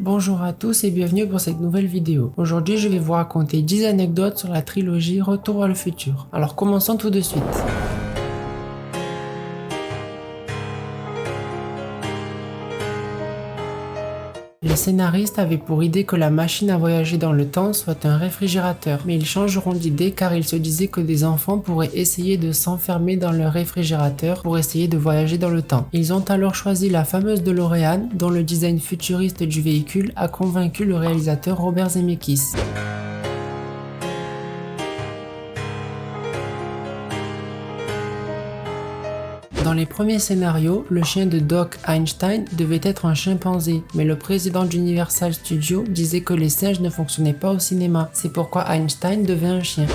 Bonjour à tous et bienvenue pour cette nouvelle vidéo. Aujourd'hui, je vais vous raconter 10 anecdotes sur la trilogie Retour vers le futur. Alors commençons tout de suite. Les scénaristes avaient pour idée que la machine à voyager dans le temps soit un réfrigérateur, mais ils changeront d'idée car ils se disaient que des enfants pourraient essayer de s'enfermer dans leur réfrigérateur pour essayer de voyager dans le temps. Ils ont alors choisi la fameuse DeLorean, dont le design futuriste du véhicule a convaincu le réalisateur Robert Zemeckis. Dans les premiers scénarios, le chien de Doc Einstein devait être un chimpanzé, mais le président d'Universal Studios disait que les singes ne fonctionnaient pas au cinéma, c'est pourquoi Einstein devait un chien.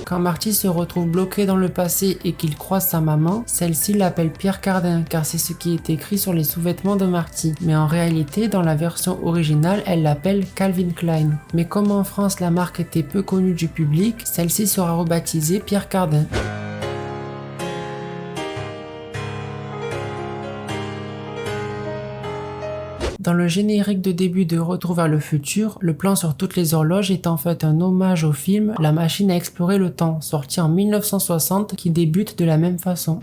Quand Marty se retrouve bloqué dans le passé et qu'il croise sa maman, celle-ci l'appelle Pierre Cardin car c'est ce qui est écrit sur les sous-vêtements de Marty. Mais en réalité, dans la version originale, elle l'appelle Calvin Klein. Mais comme en France la marque était peu connue du public, celle-ci sera rebaptisée Pierre Cardin. Dans le générique de début de Retour vers le futur, le plan sur toutes les horloges est en fait un hommage au film La machine à explorer le temps, sorti en 1960, qui débute de la même façon.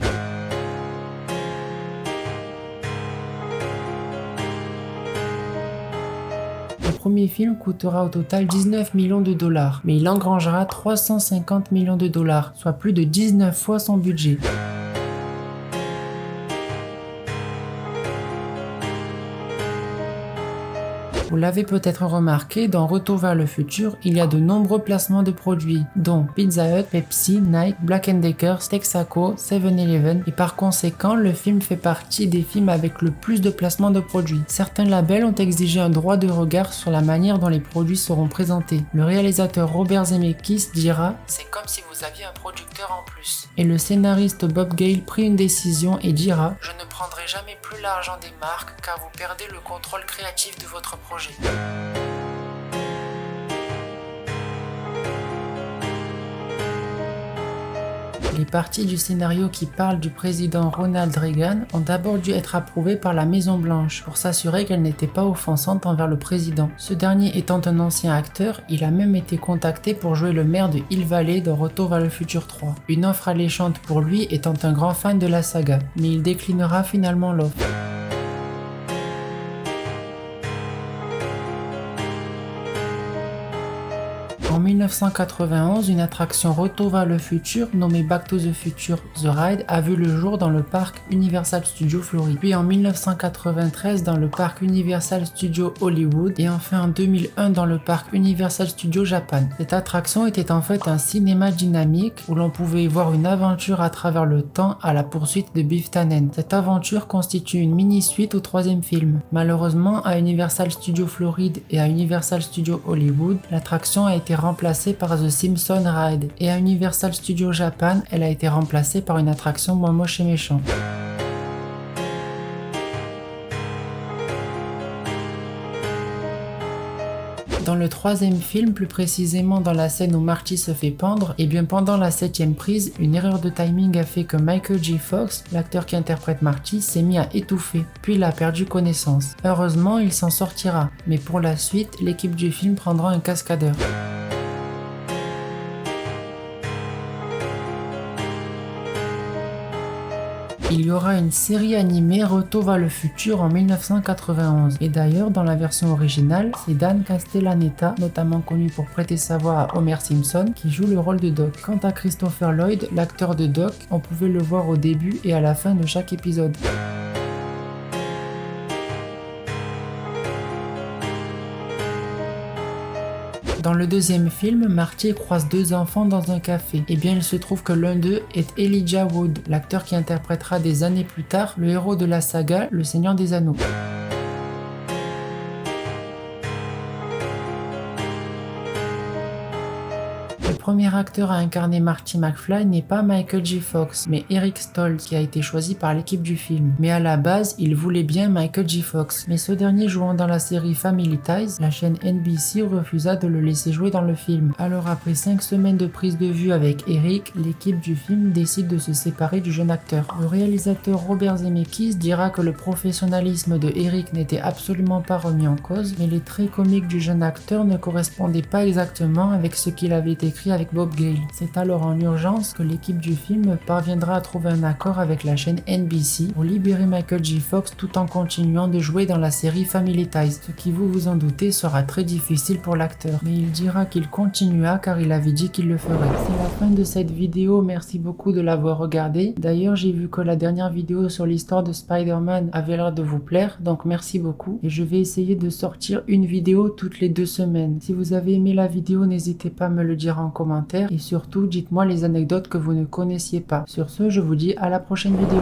Le premier film coûtera au total 19 millions de dollars, mais il engrangera 350 millions de dollars, soit plus de 19 fois son budget. Vous l'avez peut-être remarqué, dans Retour vers le futur, il y a de nombreux placements de produits, dont Pizza Hut, Pepsi, Nike, Black & Decker, Texaco, 7-Eleven, et par conséquent, le film fait partie des films avec le plus de placements de produits. Certains labels ont exigé un droit de regard sur la manière dont les produits seront présentés. Le réalisateur Robert Zemeckis dira « C'est comme si vous aviez un producteur en plus ». Et le scénariste Bob Gale prit une décision et dira « Je ne prendrai jamais plus l'argent des marques car vous perdez le contrôle créatif de votre projet ». Les parties du scénario qui parlent du président Ronald Reagan ont d'abord dû être approuvées par la Maison Blanche pour s'assurer qu'elles n'étaient pas offensantes envers le président. Ce dernier étant un ancien acteur, il a même été contacté pour jouer le maire de Hill Valley dans Retour vers le futur 3. Une offre alléchante pour lui étant un grand fan de la saga, mais il déclinera finalement l'offre. En 1991, une attraction Retour vers le futur nommée Back to the Future The Ride a vu le jour dans le parc Universal Studios Floride, puis en 1993 dans le parc Universal Studios Hollywood et enfin en 2001 dans le parc Universal Studios Japan. Cette attraction était en fait un cinéma dynamique où l'on pouvait voir une aventure à travers le temps à la poursuite de Biff Tannen. Cette aventure constitue une mini-suite au troisième film. Malheureusement, à Universal Studios Floride et à Universal Studios Hollywood, l'attraction a été remplacée par The Simpsons Ride, et à Universal Studios Japan, elle a été remplacée par une attraction moins moche et méchant. Dans le troisième film, plus précisément dans la scène où Marty se fait pendre, et bien pendant la 7ème prise, une erreur de timing a fait que Michael J. Fox, l'acteur qui interprète Marty, s'est mis à étouffer, puis il a perdu connaissance. Heureusement, il s'en sortira, mais pour la suite, l'équipe du film prendra un cascadeur. Il y aura une série animée Retour vers le futur en 1991. Et d'ailleurs, dans la version originale, c'est Dan Castellaneta, notamment connu pour prêter sa voix à Homer Simpson, qui joue le rôle de Doc. Quant à Christopher Lloyd, l'acteur de Doc, on pouvait le voir au début et à la fin de chaque épisode. Dans le deuxième film, Marty croise deux enfants dans un café. Et bien il se trouve que l'un d'eux est Elijah Wood, l'acteur qui interprétera des années plus tard le héros de la saga Le Seigneur des Anneaux. Le premier acteur à incarner Marty McFly n'est pas Michael J. Fox, mais Eric Stoltz qui a été choisi par l'équipe du film. Mais à la base, il voulait bien Michael J. Fox, mais ce dernier jouant dans la série Family Ties, la chaîne NBC refusa de le laisser jouer dans le film. Alors après 5 semaines de prise de vue avec Eric, l'équipe du film décide de se séparer du jeune acteur. Le réalisateur Robert Zemeckis dira que le professionnalisme de Eric n'était absolument pas remis en cause, mais les traits comiques du jeune acteur ne correspondaient pas exactement avec ce qu'il avait écrit avec Bob Gale. C'est alors en urgence que l'équipe du film parviendra à trouver un accord avec la chaîne NBC pour libérer Michael J. Fox tout en continuant de jouer dans la série Family Ties, ce qui vous en doutez sera très difficile pour l'acteur. Mais il dira qu'il continua car il avait dit qu'il le ferait. C'est la fin de cette vidéo, merci beaucoup de l'avoir regardée. D'ailleurs j'ai vu que la dernière vidéo sur l'histoire de Spider-Man avait l'air de vous plaire, donc merci beaucoup. Et je vais essayer de sortir une vidéo toutes les 2 semaines. Si vous avez aimé la vidéo, n'hésitez pas à me le dire en commentaire et surtout dites-moi les anecdotes que vous ne connaissiez pas. Sur ce, je vous dis à la prochaine vidéo.